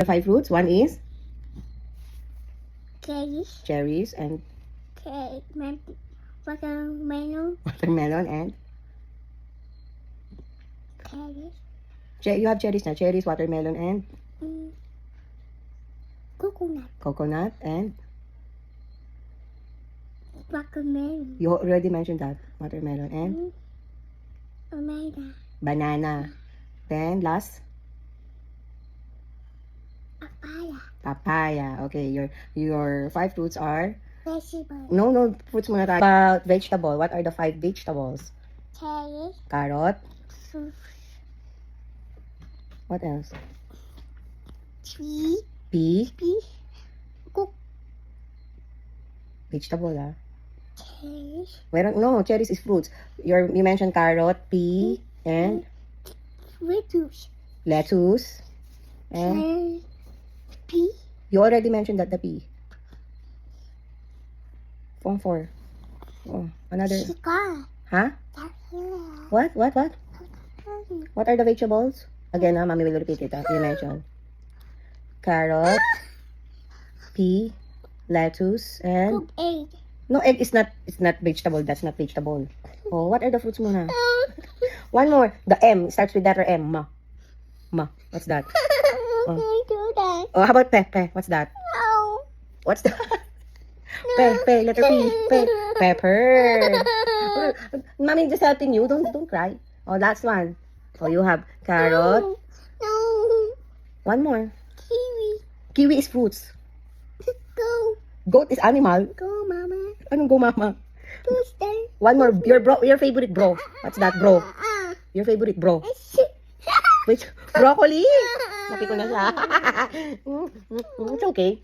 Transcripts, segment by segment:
The 5 fruits, one is cherries, and watermelon, watermelon and cherries, you have cherries na. Cherries, watermelon and coconut and watermelon, you already mentioned that. Watermelon and banana. Then last, papaya. Okay, your 5 fruits are vegetable, no fruits muna tayo. About vegetable, what are the 5 vegetables? cherries, Carrot. What else? Pea. Vegetable, ah. cherries, No, cherries is fruits. You mentioned carrot, pea, and lettuce. And pea, you already mentioned that the pea. Form 4. Oh, another. Huh? What? What are the vegetables? Again, mommy will repeat it. You mentioned carrot, pea, lettuce, and egg. no, egg is not. It's not vegetable. That's not vegetable. Oh, what are the fruits muna? One more. The M starts with letter M. Ma. What's that? Oh, how about pe? What's that? No. What's that? Pe. Letter P. Pepper. Mommy just helping you. Don't cry. Oh, last one. Oh, you have carrot. No. One more. Kiwi. Kiwi is fruits. Go. Goat is animal. Go, mama. Anong go, mama? Tuesday. One more. Your favorite bro. What's that, bro? Your favorite bro. Which? Broccoli. Napi ko na siya. It's okay.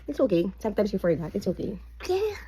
It's okay. Sometimes you forgot. It's okay. Yeah.